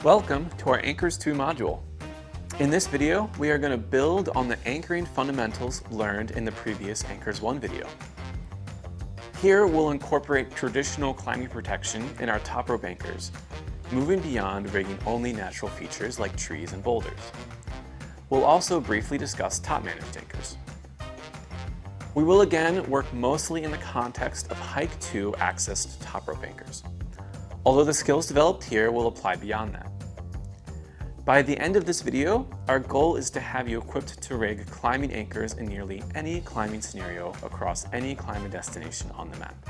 Welcome to our Anchors 2 module. In this video, we are going to build on the anchoring fundamentals learned in the previous Anchors 1 video. Here we'll incorporate traditional climbing protection in our top rope anchors, moving beyond rigging only natural features like trees and boulders. We'll also briefly discuss top managed anchors. We will again work mostly in the context of Hike 2 accessed top rope anchors, although the skills developed here will apply beyond that. By the end of this video, our goal is to have you equipped to rig climbing anchors in nearly any climbing scenario across any climbing destination on the map.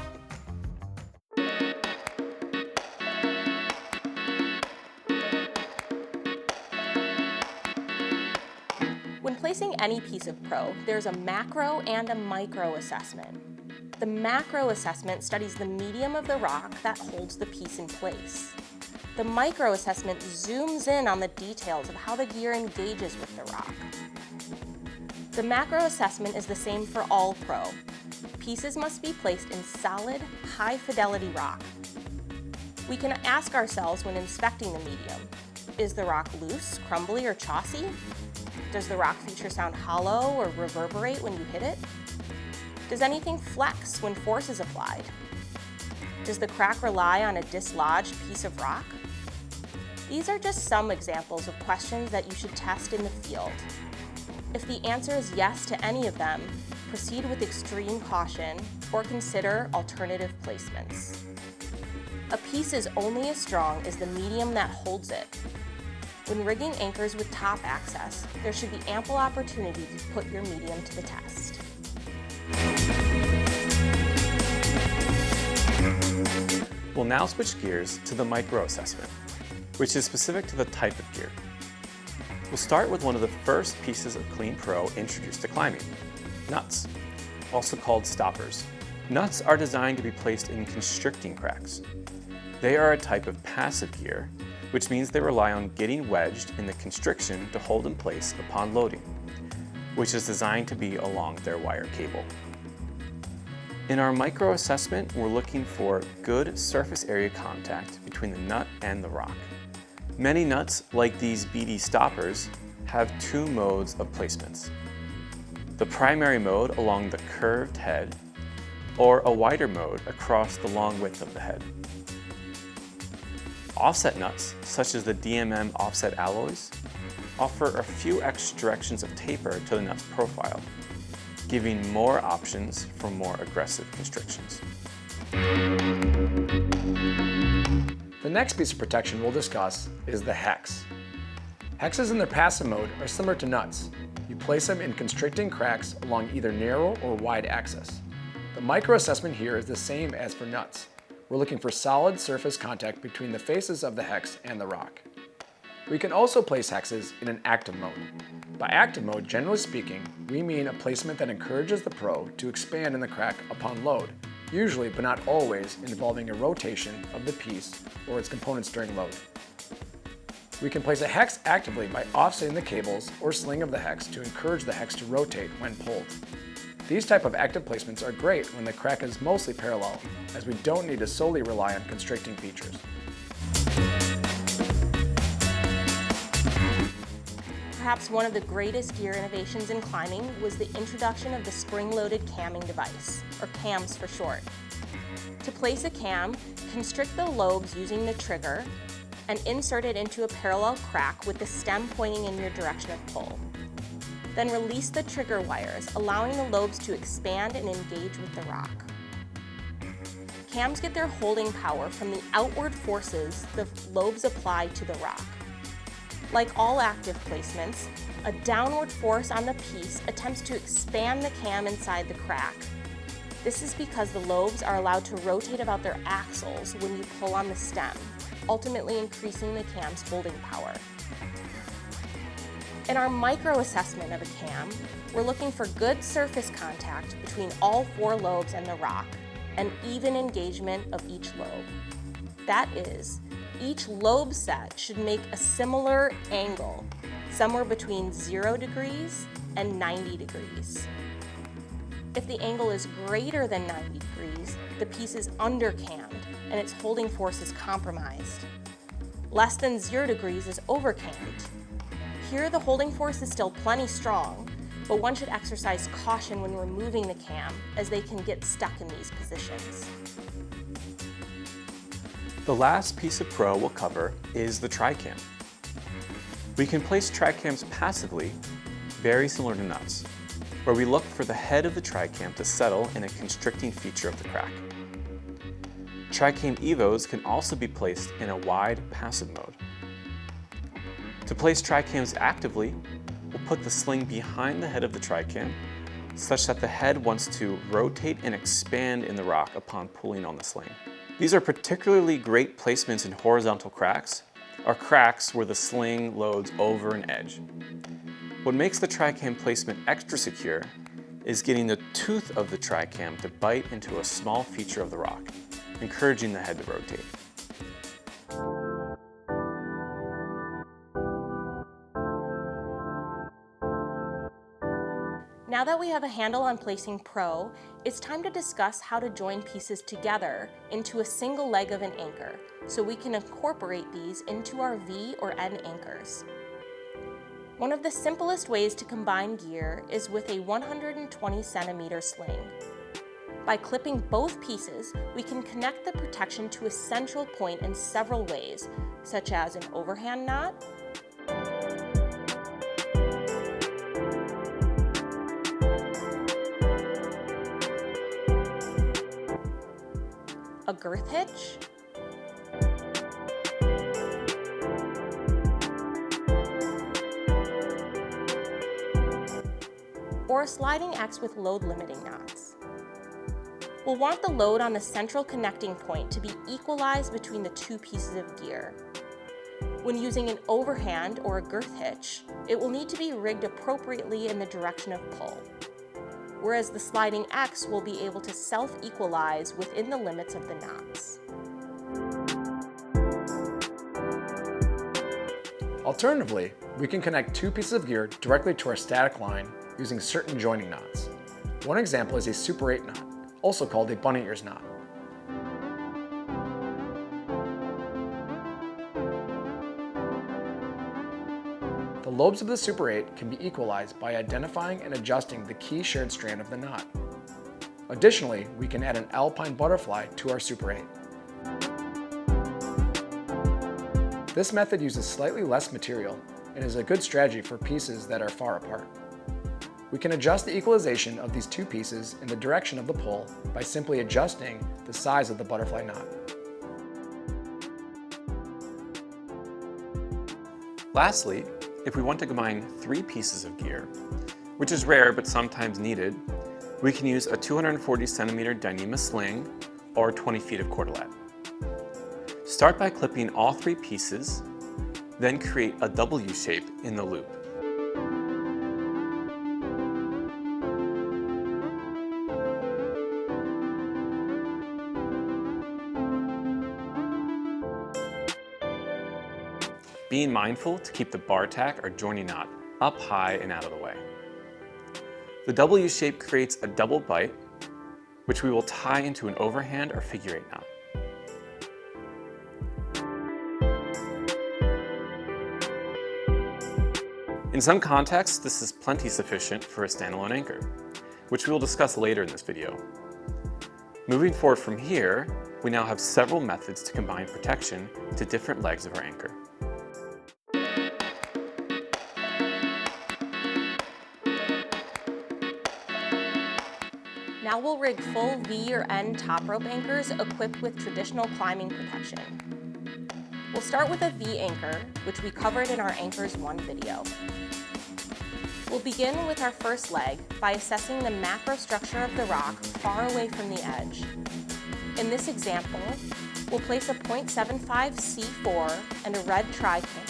When placing any piece of pro, there's a macro and a micro assessment. The macro assessment studies the medium of the rock that holds the piece in place. The micro assessment zooms in on the details of how the gear engages with the rock. The macro assessment is the same for all pro. Pieces must be placed in solid, high-fidelity rock. We can ask ourselves when inspecting the medium, is the rock loose, crumbly, or chossy? Does the rock feature sound hollow or reverberate when you hit it? Does anything flex when force is applied? Does the crack rely on a dislodged piece of rock? These are just some examples of questions that you should test in the field. If the answer is yes to any of them, proceed with extreme caution or consider alternative placements. A piece is only as strong as the medium that holds it. When rigging anchors with top access, there should be ample opportunity to put your medium to the test. We'll now switch gears to the micro assessment, which is specific to the type of gear. We'll start with one of the first pieces of Clean Pro introduced to climbing, nuts, also called stoppers. Nuts are designed to be placed in constricting cracks. They are a type of passive gear, which means they rely on getting wedged in the constriction to hold in place upon loading, which is designed to be along their wire cable. In our micro assessment, we're looking for good surface area contact between the nut and the rock. Many nuts, like these beady stoppers, have two modes of placements: the primary mode along the curved head, or a wider mode across the long width of the head. Offset nuts, such as the DMM offset alloys, offer a few extra directions of taper to the nut's profile, giving more options for more aggressive constrictions. The next piece of protection we'll discuss is the hex. Hexes in their passive mode are similar to nuts. You place them in constricting cracks along either narrow or wide axis. The micro assessment here is the same as for nuts. We're looking for solid surface contact between the faces of the hex and the rock. We can also place hexes in an active mode. By active mode, generally speaking, we mean a placement that encourages the pro to expand in the crack upon load, usually but not always involving a rotation of the piece or its components during load. We can place a hex actively by offsetting the cables or sling of the hex to encourage the hex to rotate when pulled. These type of active placements are great when the crack is mostly parallel, as we don't need to solely rely on constricting features. Perhaps one of the greatest gear innovations in climbing was the introduction of the spring-loaded camming device, or CAMs for short. To place a cam, constrict the lobes using the trigger and insert it into a parallel crack with the stem pointing in your direction of pull. Then release the trigger wires, allowing the lobes to expand and engage with the rock. Cams get their holding power from the outward forces the lobes apply to the rock. Like all active placements, a downward force on the piece attempts to expand the cam inside the crack. This is because the lobes are allowed to rotate about their axles when you pull on the stem, ultimately increasing the cam's holding power. In our micro assessment of a cam, we're looking for good surface contact between all four lobes and the rock, and even engagement of each lobe. That is, each lobe set should make a similar angle, somewhere between 0 degrees and 90 degrees. If the angle is greater than 90 degrees, the piece is undercammed and its holding force is compromised. Less than 0 degrees is overcammed. Here, the holding force is still plenty strong, but one should exercise caution when removing the cam, as they can get stuck in these positions. The last piece of pro we'll cover is the tri-cam. We can place tri-cams passively, very similar to nuts, where we look for the head of the tri-cam to settle in a constricting feature of the crack. Tri-cam evos can also be placed in a wide passive mode. To place tri-cams actively, we'll put the sling behind the head of the tri-cam such that the head wants to rotate and expand in the rock upon pulling on the sling. These are particularly great placements in horizontal cracks, or cracks where the sling loads over an edge. What makes the tri-cam placement extra secure is getting the tooth of the tri-cam to bite into a small feature of the rock, encouraging the head to rotate. Now that we have a handle on placing pro, it's time to discuss how to join pieces together into a single leg of an anchor, so we can incorporate these into our V or N anchors. One of the simplest ways to combine gear is with a 120 centimeter sling. By clipping both pieces, we can connect the protection to a central point in several ways, such as an overhand knot, a girth hitch, or a sliding X with load limiting knots. We'll want the load on the central connecting point to be equalized between the two pieces of gear. When using an overhand or a girth hitch, it will need to be rigged appropriately in the direction of pull, whereas the sliding X will be able to self-equalize within the limits of the knots. Alternatively, we can connect two pieces of gear directly to our static line using certain joining knots. One example is a Super 8 knot, also called a bunny ears knot. The lobes of the Super 8 can be equalized by identifying and adjusting the key shared strand of the knot. Additionally, we can add an alpine butterfly to our Super 8. This method uses slightly less material and is a good strategy for pieces that are far apart. We can adjust the equalization of these two pieces in the direction of the pull by simply adjusting the size of the butterfly knot. Lastly, if we want to combine 3 pieces of gear, which is rare but sometimes needed, we can use a 240 centimeter Dyneema sling or 20 feet of cordelette. Start by clipping all 3 pieces, then create a W shape in the loop. Being mindful to keep the bar tack or joining knot up high and out of the way. The W shape creates a double bite, which we will tie into an overhand or figure 8 knot. In some contexts, this is plenty sufficient for a standalone anchor, which we will discuss later in this video. Moving forward from here, we now have several methods to combine protection to different legs of our anchor. Now we'll rig full V or N top rope anchors equipped with traditional climbing protection. We'll start with a V anchor, which we covered in our Anchors 1 video. We'll begin with our first leg by assessing the macro structure of the rock far away from the edge. In this example, we'll place a .75 C4 and a red tri-cam.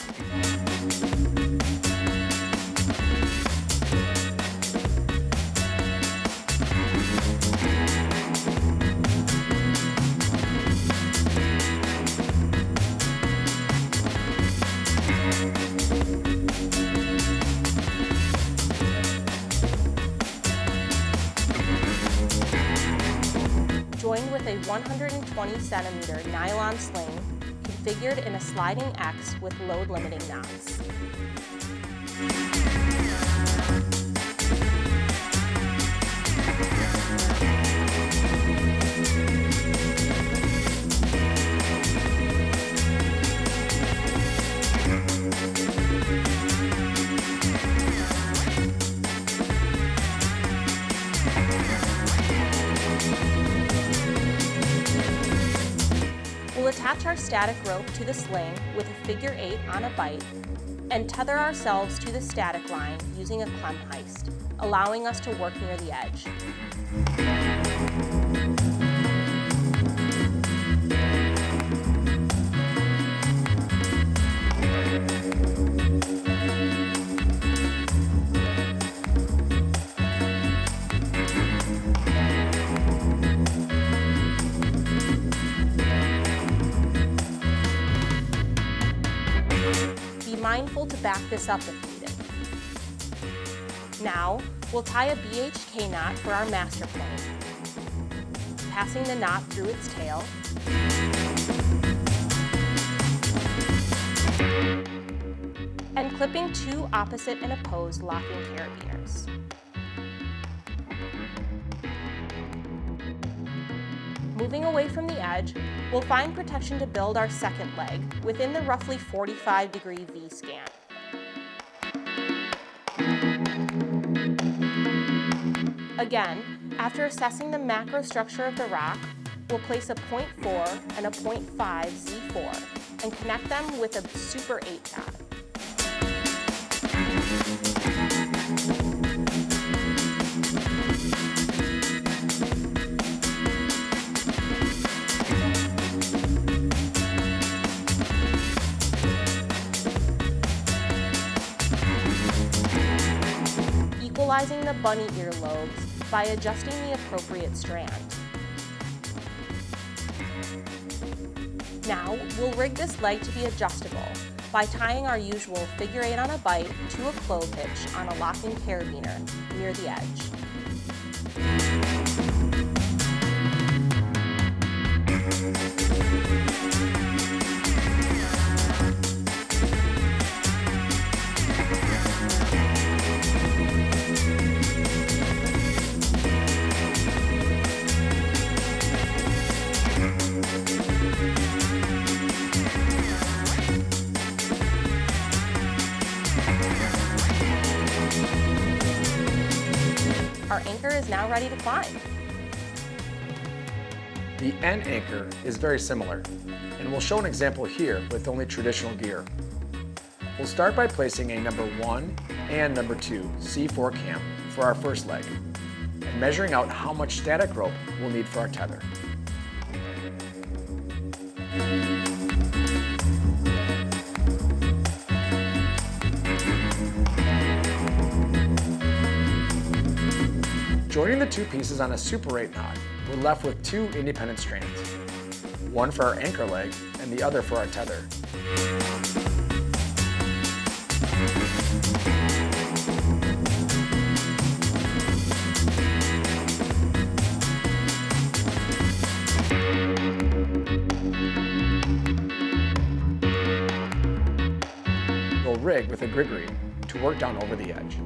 Joined with a 120 centimeter nylon sling figured in a sliding X with load-limiting knots. We'll attach our static rope to the sling with a figure 8 on a bight and tether ourselves to the static line using a clem heist, allowing us to work near the edge. Mindful to back this up if needed. Now, we'll tie a BHK knot for our master plane, passing the knot through its tail, and clipping 2 opposite and opposed locking carabiners. Moving away from the edge, we'll find protection to build our second leg within the roughly 45-degree V-scan. Again, after assessing the macro structure of the rock, we'll place a 0.4 and a 0.5 Z4 and connect them with a Super 8 knot. Equalizing the bunny ear lobes by adjusting the appropriate strand. Now, we'll rig this leg to be adjustable by tying our usual figure 8 on a bight to a clove hitch on a locking carabiner near the edge. Our anchor is now ready to climb. The end anchor is very similar, and we'll show an example here with only traditional gear. We'll start by placing a number 1 and number 2 C4 cam for our first leg, and measuring out how much static rope we'll need for our tether. Joining the 2 pieces on a Super 8 knot, we're left with 2 independent strands, one for our anchor leg and the other for our tether. We'll rig with a griggery to work down over the edge.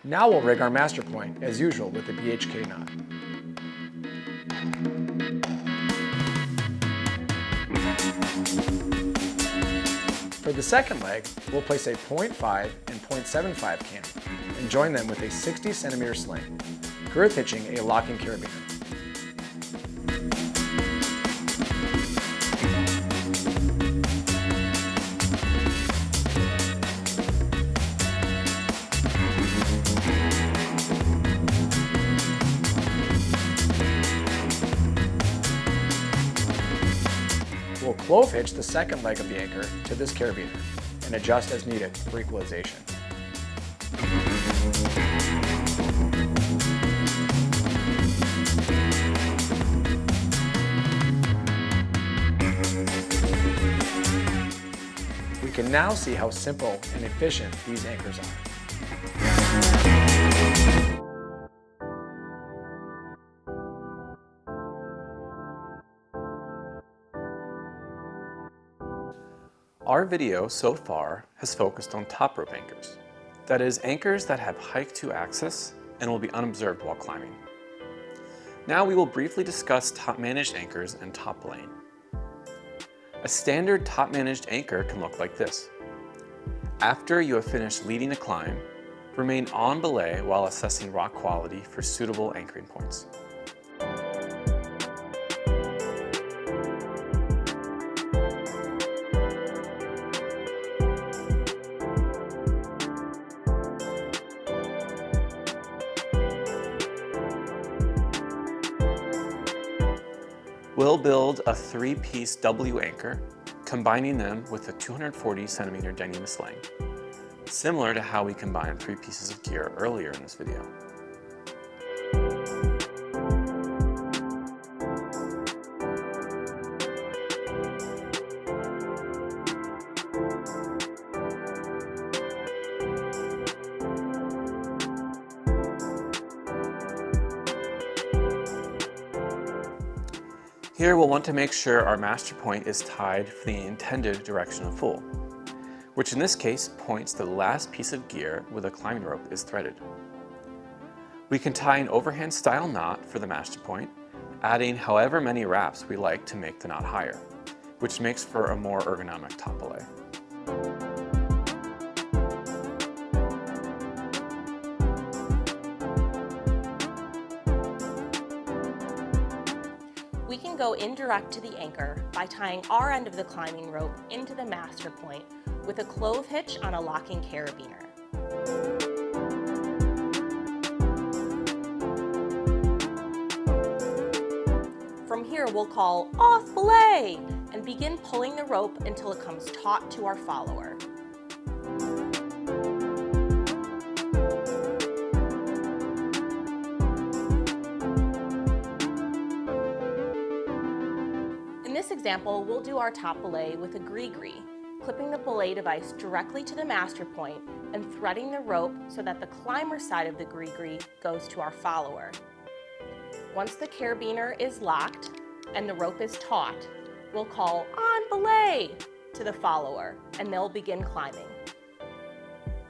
Now we'll rig our master point, as usual, with the BHK knot. For the second leg, we'll place a 0.5 and 0.75 cam and join them with a 60 centimeter sling, girth hitching a locking carabiner. We'll clove hitch the second leg of the anchor to this carabiner and adjust as needed for equalization. We can now see how simple and efficient these anchors are. Our video so far has focused on top rope anchors. That is, anchors that have hike-to access and will be unobserved while climbing. Now we will briefly discuss top-managed anchors and top belaying. A standard top-managed anchor can look like this. After you have finished leading a climb, remain on belay while assessing rock quality for suitable anchoring points. We'll build a 3-piece W anchor, combining them with a 240 centimeter Dyneema sling, similar to how we combined 3 pieces of gear earlier in this video. Here we'll want to make sure our master point is tied for the intended direction of fall, which in this case points to the last piece of gear where the climbing rope is threaded. We can tie an overhand style knot for the master point, adding however many wraps we like to make the knot higher, which makes for a more ergonomic top belay. We can go indirect to the anchor by tying our end of the climbing rope into the master point with a clove hitch on a locking carabiner. From here, we'll call off belay and begin pulling the rope until it comes taut to our follower. In this example, we'll do our top belay with a gree-gree, clipping the belay device directly to the master point and threading the rope so that the climber side of the gree-gree goes to our follower. Once the carabiner is locked and the rope is taut, we'll call on belay to the follower and they'll begin climbing.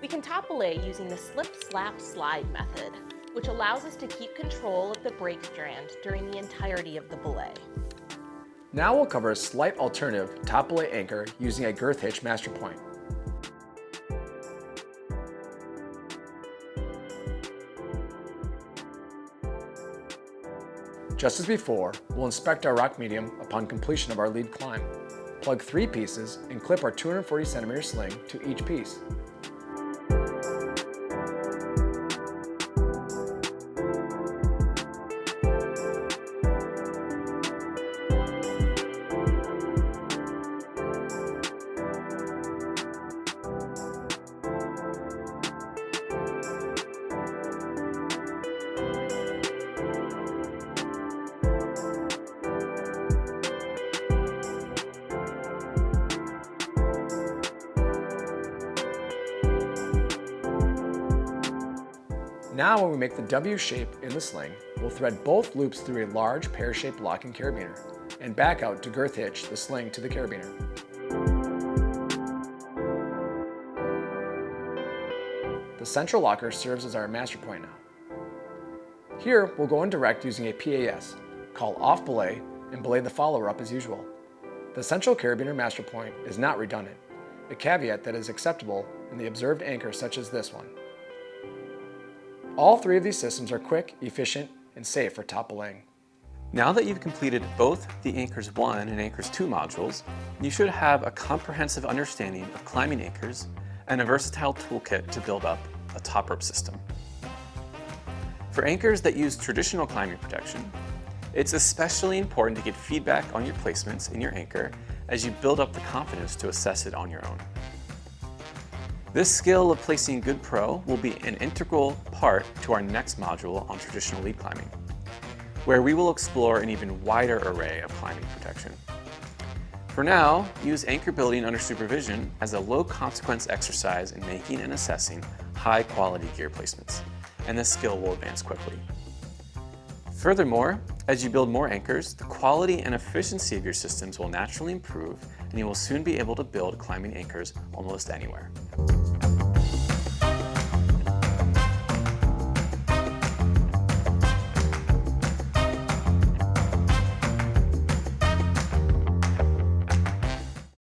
We can top belay using the slip, slap, slide method, which allows us to keep control of the brake strand during the entirety of the belay. Now we'll cover a slight alternative top belay anchor using a girth hitch master point. Just as before, we'll inspect our rock medium upon completion of our lead climb. Plug 3 pieces and clip our 240 centimeter sling to each piece. Now when we make the W shape in the sling, we'll thread both loops through a large pear-shaped locking carabiner and back out to girth hitch the sling to the carabiner. The central locker serves as our master point now. Here we'll go indirect using a PAS, call off belay and belay the follower up as usual. The central carabiner master point is not redundant, a caveat that is acceptable in the observed anchor such as this one. All 3 of these systems are quick, efficient, and safe for top belaying. Now that you've completed both the Anchors 1 and Anchors 2 modules, you should have a comprehensive understanding of climbing anchors and a versatile toolkit to build up a top rope system. For anchors that use traditional climbing protection, it's especially important to get feedback on your placements in your anchor as you build up the confidence to assess it on your own. This skill of placing good pro will be an integral part to our next module on traditional lead climbing, where we will explore an even wider array of climbing protection. For now, use anchor building under supervision as a low-consequence exercise in making and assessing high-quality gear placements, and this skill will advance quickly. Furthermore, as you build more anchors, the quality and efficiency of your systems will naturally improve, and you will soon be able to build climbing anchors almost anywhere.